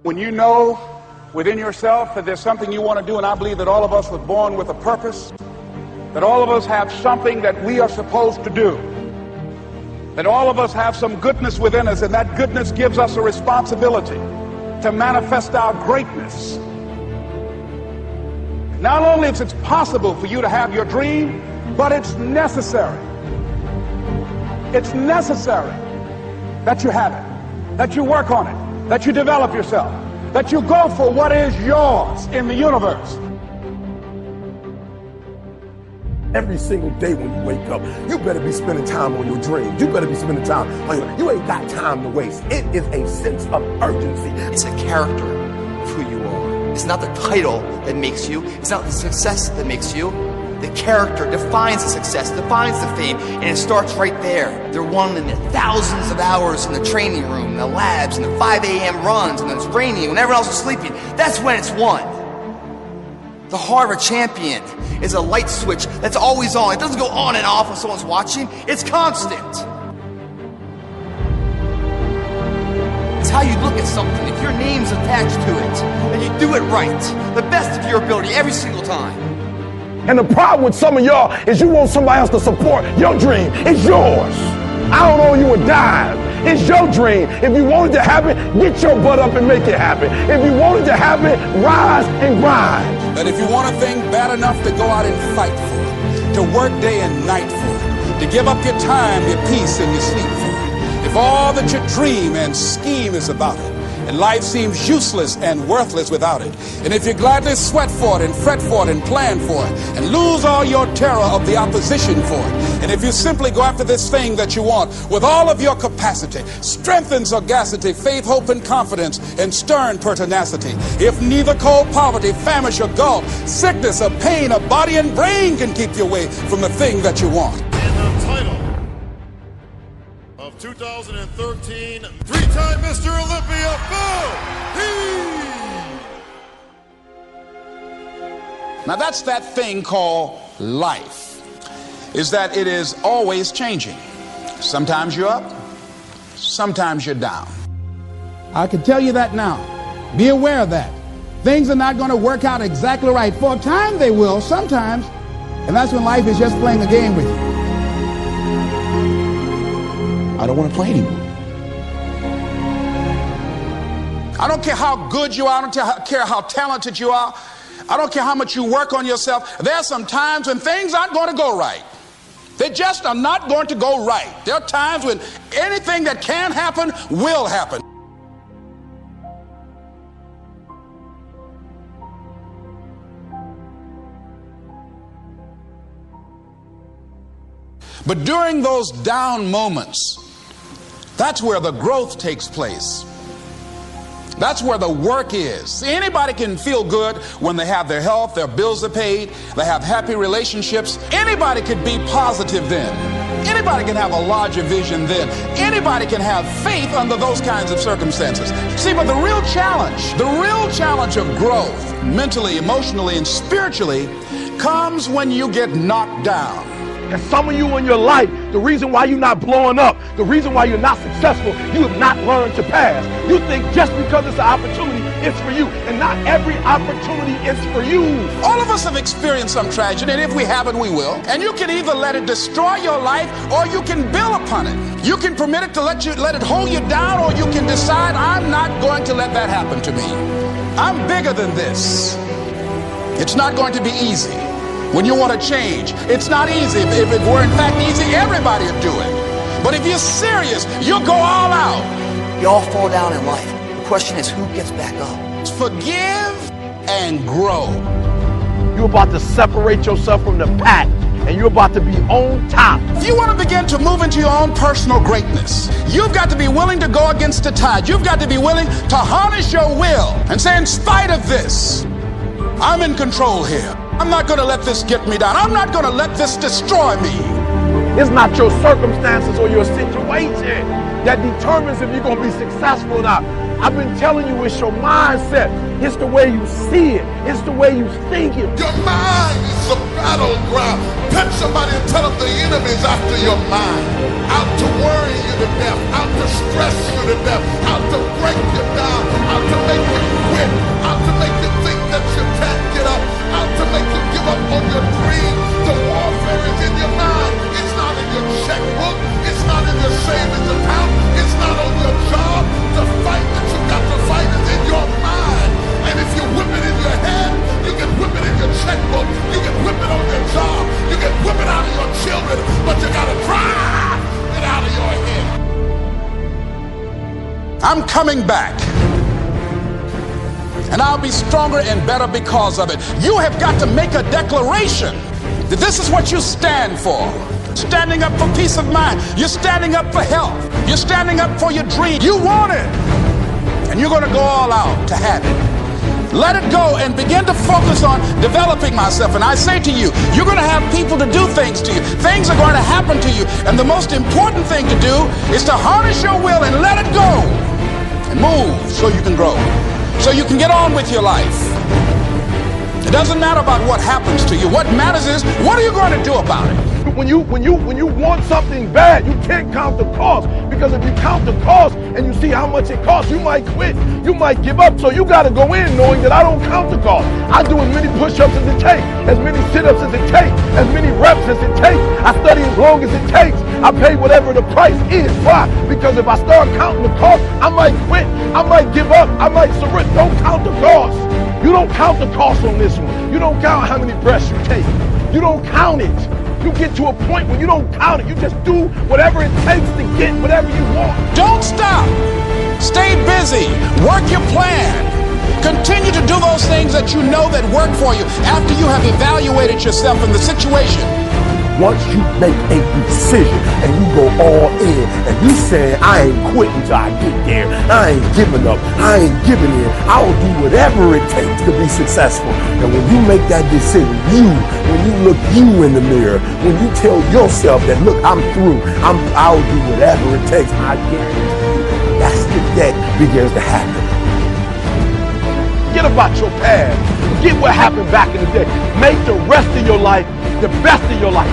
When you know within yourself that there's something you want to do, and I believe that all of us were born with a purpose, that all of us have something that we are supposed to do, that all of us have some goodness within us, and that goodness gives us a responsibility to manifest our greatness. Not only is it possible for you to have your dream, but it's necessary. It's necessary that you have it, that you work on it, that you develop yourself, that you go for what is yours in the universe. Every single day when you wake up, you better be spending time on your dreams. You better be spending time on you ain't got time to waste. It is a sense of urgency. It's a character of who you are. It's not the title that makes you. It's not the success that makes you. The character defines the success, defines the fame, and it starts right there. They're won in the thousands of hours in the training room, in the labs, in the 5 a.m. runs, and then it's raining when everyone else is sleeping. That's when it's won. The heart of a champion is a light switch that's always on. It doesn't go on and off when someone's watching. It's constant. It's how you look at something. If your name's attached to it, and you do it right, the best of your ability every single time. And the problem with some of y'all is you want somebody else to support your dream. It's yours. I don't owe you a dime. It's your dream. If you want it to happen, get your butt up and make it happen. If you want it to happen, rise and grind. That if you want a thing bad enough to go out and fight for it, to work day and night for it, to give up your time, your peace, and your sleep for it, if all that you dream and scheme is about it, and life seems useless and worthless without it, and if you gladly sweat for it and fret for it and plan for it and lose all your terror of the opposition for it, and if you simply go after this thing that you want with all of your capacity, strength and sagacity, faith, hope, and confidence, and stern pertinacity, if neither cold poverty, famish, or gulf, sickness or pain of body and brain can keep you away from the thing that you want. And the title of 2013, three-time Mr. Olympia, Now that's that thing called life, is that it is always changing. Sometimes you're up, sometimes you're down. I can tell you that now. Be aware of that. Things are not going to work out exactly right. For a time they will, sometimes, and that's when life is just playing a game with you. I don't want to play anymore. I don't care how good you are. I don't care how talented you are. I don't care how much you work on yourself. There are some times when things aren't going to go right. They just are not going to go right. There are times when anything that can happen will happen. But during those down moments, that's where the growth takes place. That's where the work is. See, anybody can feel good when they have their health, their bills are paid, they have happy relationships. Anybody could be positive then. Anybody can have a larger vision then. Anybody can have faith under those kinds of circumstances. See, but the real challenge of growth, mentally, emotionally, and spiritually, comes when you get knocked down. And some of you in your life, the reason why you're not blowing up, the reason why you're not successful, you have not learned to pass. You think just because it's an opportunity, it's for you. And not every opportunity is for you. All of us have experienced some tragedy, and if we haven't, we will. And you can either let it destroy your life, or you can build upon it. You can permit it to let it hold you down, or you can decide, I'm not going to let that happen to me. I'm bigger than this. It's not going to be easy. When you want to change, it's not easy. If it were in fact easy, everybody would do it. But if you're serious, you'll go all out. You all fall down in life. The question is, who gets back up? Forgive and grow. You're about to separate yourself from the pack, and you're about to be on top. If you want to begin to move into your own personal greatness, you've got to be willing to go against the tide. You've got to be willing to harness your will and say, in spite of this, I'm in control here. I'm not going to let this get me down. I'm not going to let this destroy me. It's not your circumstances or your situation that determines if you're going to be successful or not. I've been telling you, it's your mindset. It's the way you see it. It's the way you think it. Your mind is a battleground. Touch somebody and tell them the enemy's after your mind. Out to worry you to death. Out to stress you to death. Out to break you down. Out to make you coming back. And I'll be stronger and better because of it. You have got to make a declaration that this is what you stand for. Standing up for peace of mind. You're standing up for health. You're standing up for your dream. You want it. And you're going to go all out to have it. Let it go and begin to focus on developing myself. And I say to you, you're going to have people to do things to you. Things are going to happen to you. And the most important thing to do is to harness your will and let it go. And move so you can grow. So you can get on with your life. It doesn't matter about what happens to you. What matters is, what are you going to do about it? When you want something bad, you can't count the cost, because if you count the cost and you see how much it costs, you might quit, you might give up. So you got to go in knowing that I don't count the cost. I do as many push-ups as it takes, as many sit-ups as it takes, as many reps as it takes. I study as long as it takes. I pay whatever the price is. Why? Because if I start counting the cost, I might quit, I might give up, I might surrender. Don't count the cost. You don't count the cost on this one. You don't count how many breaths you take. You don't count it. You get to a point where you don't count it. You just do whatever it takes to get whatever you want. Don't stop. Stay busy. Work your plan. Continue to do those things that you know that work for you after you have evaluated yourself in the situation. Once you make a decision and you go all in and you say, I ain't quitting till I get there, I ain't giving up, I ain't giving in, I will do whatever it takes to be successful. And when you make that decision, when you look you in the mirror, when you tell yourself that, look, I'm through, I'll do whatever it takes, I guarantee you, that's the day begins to happen. Forget about your past. Forget what happened back in the day. Make the rest of your life the best of your life.